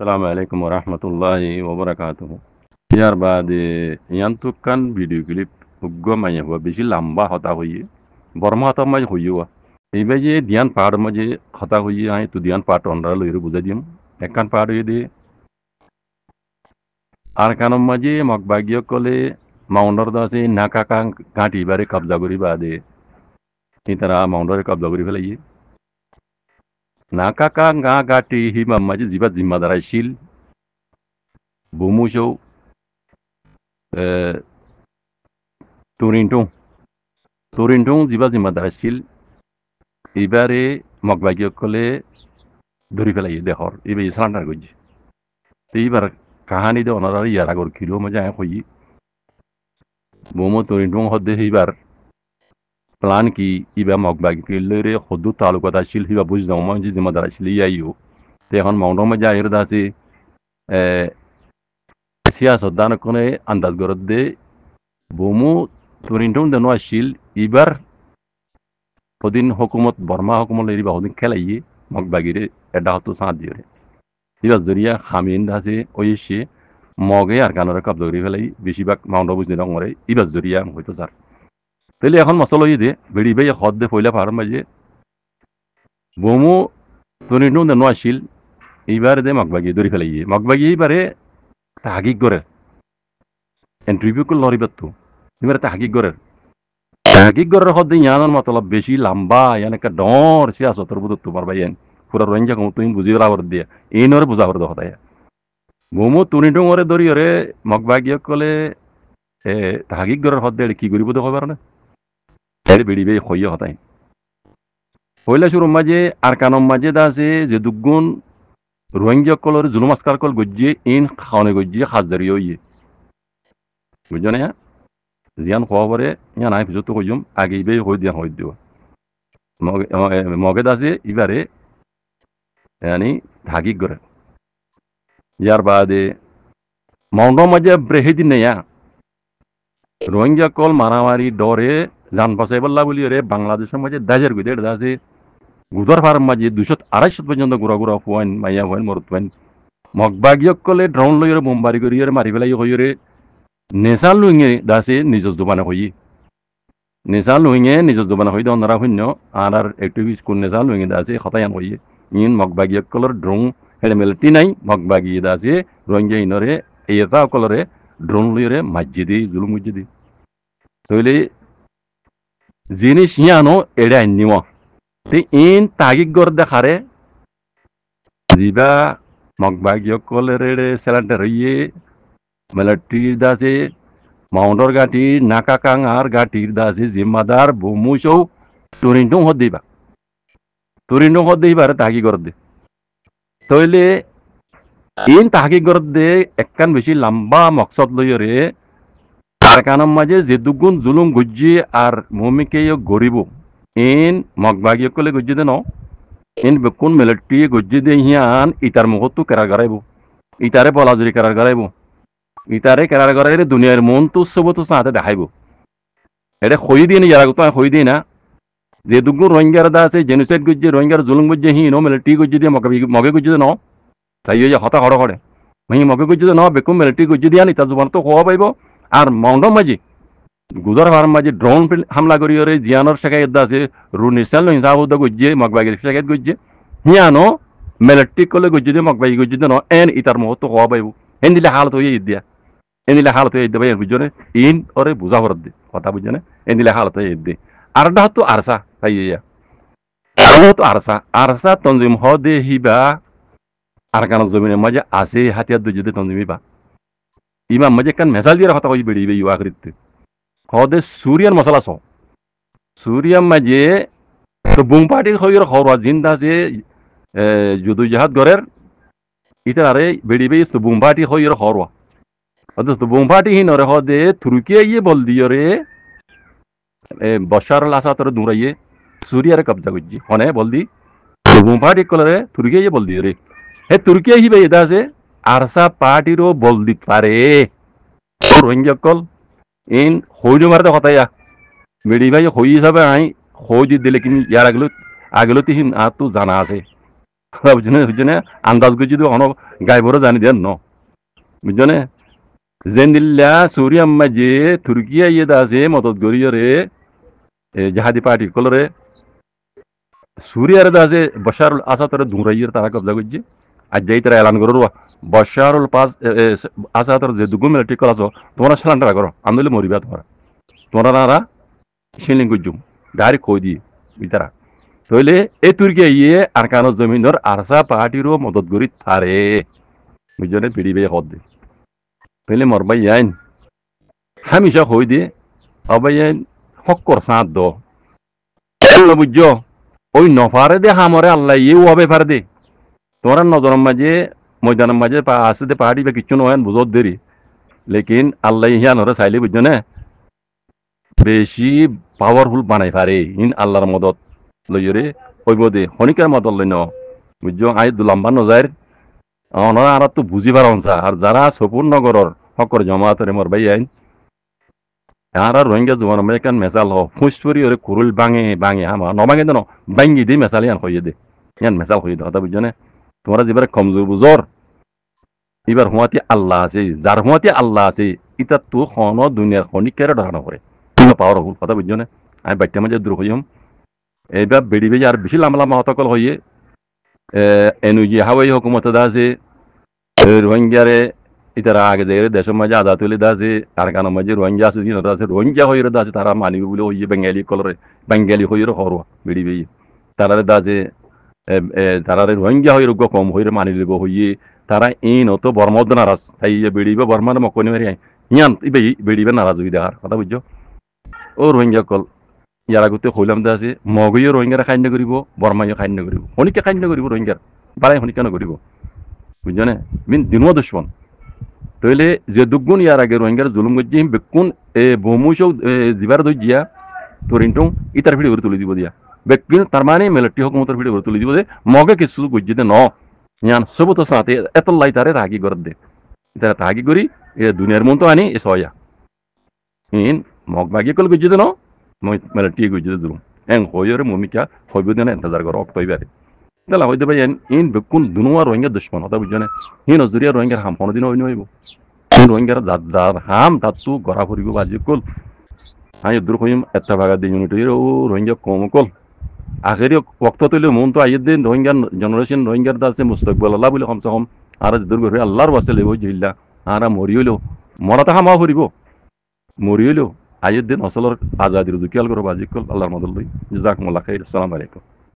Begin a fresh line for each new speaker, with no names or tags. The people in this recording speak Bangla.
Assalamu alaikum warahmatullahi wabarakatuh. ইয়ার বাদে ইয়ান্তুকান ভিডিও ক্লিপ উগ্র মাইয়া হওয়া বেশি লম্বা হতা হইয়ে বর্মা হতা মাঝে হইয়া এইবার যে দিয়ান পাহাড় মাঝে হতা হইয়ে আই তো দিয়ান পাহাড় অন্ডার লইরে বুঝাই দিম একখান পাহাড় হয়ে দে আর কানম মাঝে মগবাগিয় কলে মাউন্ডর দাসে নাকা কাং ঘাঁটি বারে কবজা করি বাদে তারা মাউন্ডরে কবজা করি ফেলাইয়ে নাকা কাং গা ঘাটি হিমাম মাঝে জিবা জিম্মাদার আইছিল বুমুসৌ তুরিনটং জিবা জিম্মাদার আছিল এইবারে মগবাগিয়কলে ধরি ফেলাইয়ে দেহর এইবার সালান্ডার করছে এইবার কাহানি দে ওনারা ইয়ার আগর কিলো মজা হই বোমো তুরিনটং হদে এইবার প্লান কি ইবা মগবাগিয়কলে হদু তালুকাত আছিল হিবা বুঝ দাও মানে যে জিম্মাদার আছিল ইয়াইও এখন মাউন্টং মজা আইর আছে সিয়াসত দানকনে আন্দাজ গরত দে বোমো তুরিনটং দেনো আছিল ইবার ওদিন হুকুমত বর্মা হুকুমত এরিবা ওদিন খেলাইয়ে মগবাগিরে এটা হতো সাঁত দিয়ে ইবাস জরিয়া খামিন আছে ওইসে মগে আর কানরে কাপ ধরি ফেলাই বেশিরভাগ মাউন্ট বুঝি রঙরে ইবাস জরিয়া হয়তো স্যার তাহলে এখন মশলা দে বেড়ি বেয়ে হদ দে পয়লা ফার্ম মাঝে বোমো তুরিনটং দেনো আছিল এইবার দে মগবাগি ধরি ফেলাইয়ে মগবাগি এইবারে তাহাকিক করে এন্ট্রিভিউ করল লরিবার তো এবারে তাহাকিক করে তাহাকিক করার হদ্দে ইয়ানোর মতলব বেশি লম্বা ইয়ান একটা ডর সিয়াসতর বুধ তোমার ভাইয়েন পুরা রঞ্জা কম তুমি বুঝি রাবর দিয়ে এই নরে বুঝা করে হতায় মোমো তুনিটং ওরে ধরি ওরে মগবাগিয় কলে তাহাকিক করার হদ্দে কি করিব তো খবর না এর বেড়ি বেড়ি হইয়া হতায় পয়লা শুরুর মাঝে আর কানম মাঝে দাসে যে দুগুণ রোহিঙ্গা কলর জুলুমাস্কার কল গজ্জিয়ে ইন খাওয়ানে গজ্জিয়ে খাসদারি হইয়ে বুঝছো না জিয়ান খবরে ইয়া নাই পিছত কইম আগে ইবে হই দিয়া হই দিও মগে দাসে ইবারে यानी धागी করে ইয়ার বাদে মাউন্ট মাঝে ব্রেহে দিন নেয়া রোহিঙ্গা কল মারামারি ডরে জান বাঁচাই বললা বলি রে বাংলাদেশের মাঝে দাজের গুদে দাসে গুদর ফার্ম মাঝে 200-250 পর্যন্ত গুড়া গুড়া ফুয়াইন মাইয়া ফুয়াইন মরত ফুয়াইন মগবাগিয় কলে ড্রোন লইরে বোমবারি করি মারি ফেলাই হইরে নেশাল লুইঙে দাসে নিজস দোকানে হই নেশাল লুইঙে নিজস দোকানে হই দনরা শূন্য আর এক্টিভিস্ট কোন নেশাল লুইঙে দাসে খতায়ান হই ইন মগবাগিয় কলর ড্রোন হেলমেলটি নাই মগবাগিয়ে দাসে রোহিঙ্গা ইনরে এটা কলরে ড্রোন লইরে মসজিদে জুলুম মসজিদে তইলে জিনিস ইয়ানো এড়ে আনিম তে ইন তাগিক গর দেখারে দিবা মগবাগিয় কলরে সেলান্টার হইয়ে মিলিটারির দাসে মাউন্টর গাঁটি নাকা কাং আর গাঁটির দাসে জিম্মাদার বুমুসৌ তুরিনটং হদ দিবা তুরিনটং হদ দিবার তাহাকি গর দে তইলে ইন তাহাকি গর দে একখান বেশি লম্বা মকসদ লইরে আর কানম মাঝে যে দুগুণ জুলুম গুজ্জি আর ভূমিকে গরিব ইন মগবাগিয় কলে গুজ্জি দে ন ইন বেকুন মিলিটারি গুজ্জি দে হিয়ান ইটার মুখতো কেরার গড়াইব ইটারে বলাজুরি কেরার গড়াইব ইতারে কেরার গড়াইরে দুনিয়ার মন তো সব তো সাথে দেখাইব এটা হই দিয়ে না যারা তো হই দিয়ে না যে দুগুণ রোহিঙ্গার দা আছে জেনোসাইড গুজ্জি রোহিঙ্গার জুলুম গুজ্জি হি নো মিলিটারি গুজ্জি দিয়ে মগে গুজ্জি দে ন তাই ওই হতা হড় করে হি মগে গুজ্জি দে ন বেকুন মিলিটারি গুজ্জি দিয়া নি তার জবান তো হওয়া পাইব আর মাউন্টর মাঝি গুজর ফার্ম মাঝে ড্রোন হামলা করি ওরে জিয়ানোর শেখায়ত আছে রু নিশাল হিসাব গুজ্জি মগবাগির শেখায়ত গুজ্জি হিয়ানো মিলিটারি কলে গুজ্জি দিয়ে মগবাগি গুজ্জি দে ন এন ইতার মহ তো হওয়া পাইব এন দিলে হালত হয়ে দিয়া এনিলে হালত হয়ে দেবে বুঝনে ইন ওরে বুঝা ভরত দে কথা বুঝনে এনিলে হালত হয়ে দে আরটা হতো আরসা তাই ইয়া হতো আরসা আরসা তঞ্জিম হ দে হিবা আর কান জমিনের মাঝে আছে হাতিয়ার দুই যদি তঞ্জিমিবা ইমাম মাঝে কান মেসাল দিয়ে কথা কই বেড়িবে ইউ আকৃতি হদে সুরিয়ান মশলা স সুরিয়ান মাঝে তো বুম পার্টি হইর হরওয়া জিন্দা আছে যদু জাহাদ গরের ইতারে বেড়িবে তো বুম পার্টি হইর হরওয়া তো বোমফাটি হি নরে হদে তুর্কিয়া ইয়ে বল দিও রে বশার আল আসাদ দুরাইয়ে সুরিয়ারে কবজা করছি হনে বল দি বোমফাটি কলরে তুর্কিয়া ইয়ে বল দিও রে হে তুর্কিয়া হি বে এটা আছে আরসা পার্টিরও বল দিতে পারে রোহিঙ্গা কল ইন হইল মারতে হতাইয়া বেড়ি ভাই হই হিসাবে আই হই দিলে কিন্তু ইয়ার আগলো আগলো তিন আর তো জানা আছে বুঝছনে বুঝছনে আন্দাজ করে যদি অন গাই বড় জানি দেন ন বুঝছনে জেন্দিল্লা সুরিয়াম মাঝে তুর্কিয়া ইয়ে দাসে মদত গরিয়রে জাহাদি পার্টি কলরে সুরিয়ার দাসে বশারুল আসাদরে ধুরাইয়ের তারা কবজা করছে আর যেই তারা এলান করো বশারুল পাস আসাদর যে দুগু মিলিটারি কল আছো তোমরা সালান্ডার করো আন্দোলন মরিবা তোমরা নারা শিলিং গুজুম ডাইরেক্ট কই দিয়ে বিতারা তাহলে এই তুর্কিয়া ইয়ে আরকানো জমিনর আরসা পার্টিরও মদত করি থারে বুঝছনে পিড়িবে হদ দে তাহলে মরবাই আইন হামিশা হই দিয়ে অবাই আইন হক্কর সাঁত দ বুঝছ ওই নফারে দে হামরে আল্লাহ ইয়ে হবে পারে দে তোমার নজরের মাঝে ময়দানের মাঝে আছে দে পাহাড়ি বা কিচ্ছু নয় বুঝত দেরি লেকিন আল্লাহ ইহা নরে চাইলে বুঝছো না বেশি পাওয়ারফুল বানাই পারে ইন আল্লাহর মদত লইরে হইব দে হনিকার মদত লই ন বুঝছো আই দুলাম্বা নজার অনরা আর তো বুঝি পারনসা আর যারা সপুর নগরর হকর জমাতরে মর ভাই আইন আর রোহিঙ্গা জোয়ান আমেরিকান মেসাল হ ফুসফুরি ওরে কুরুল বাঙে বাঙে আমা নবাঙে দেন বাঙ্গি দি মেসাল ইয়ান হইয়ে দে ইয়ান মেসাল হইয়ে দে কথা বুঝছো না তোমরা যেবার কমজোর বুঝর এবার হুয়াতি আল্লাহ আছে যার হুয়াতি আল্লাহ আছে ইটা তো খন দুনিয়ার খনিকের ধারণা করে কোনো পাওয়ার হল কথা বুঝছো না আমি বাচ্চা মাঝে দূর হইম এইবার বেড়ি বেড়ি আর বেশি লাম্বা লাম্বা হতকল হইয়ে এনুজি হাওয়াই হুকুমত আছে রোহিঙ্গারে ইতারা আগে যে দেশের মাঝে আজাদ হইলে দাসে আর কারণ মাঝে রোহিঙ্গা আছে আছে রোহিঙ্গা হইরে দাসে তারা মানিবে বলে হইয়ে বেঙ্গালি কলরে বেঙ্গালি হইরে হরওয়া বেড়ি বেড়ি তারারে দাসে তারারে রোহিঙ্গা হইরে কম হইরে মানি লিব হইয়ে তারা এই নত বর্মদ নারাজ তাই বেড়িবে বর্মার মকনি মারি ইয়ান ইবে বেড়িবে নারাজ হই দেখার কথা বুঝছো ও রোহিঙ্গা কল ইয়ার আগতে হইলাম দাসে মগইও রোহিঙ্গারা খাদ্য করিব বর্মাইও খাদ্য করিব হনিকে খাদ্য করিব রোহিঙ্গার বারাই হনিকে করিব বুঝছো না মিন দিনও দুশ্মন তাহলে যে দুগুণ ইয়ার আগে রোহিঙ্গার জুলুম করছে বেকুন বহুমুশ দিবার দইজিয়া তোরিন্টং ইতার ভিডিও করে তুলে দিব দিয়া বেকুন তার মানে মিলিটারি হুকুমতের ভিডিও করে তুলে দিব যে মগে কিছু গুজিতে ন ইয়ান সব তো সাথে এত লাই তারে রাগি করে দে এটা রাগি করি এ দুনিয়ার মন তো আনি এ সয়া ইন মগ বাগি কল গুজিতে ন মিলিটারি গুজিতে জুলুম এং হইরে মুমিকা হইব দেনা ইন্তজার কর অক্ত হইবারে তাহলে হইতে ভাই ইন বেকুন দুনুয়া রোহিঙ্গা দুশ্মন কথা বুঝছো না হি নজরিয়া রোহিঙ্গার হাম কোনোদিন হইনি হইব রোহিঙ্গার যার হাম তাতু গড়া ফুরিব বাজি কল আমি দূর হইম একটা ভাগা দিন ইউনিট ও রোহিঙ্গা কম কল আখেরি ওক্ত তৈলে মন তো আইয়ের দিন রোহিঙ্গার জেনারেশন রোহিঙ্গার দাসে মুস্তাকবাল আল্লাহ বলে কমসে কম আর দূর করে আল্লাহর বাসে লেব জিল্লা আর মরি হইলো মরাটা হামা ফুরিব মরি হইলো আইয়ের দিন অসলর আজাদির দুকিয়াল করো বাজি কল আল্লাহর মদল লই জাজাকুমুল্লাহ খাইর আসসালামু আলাইকুম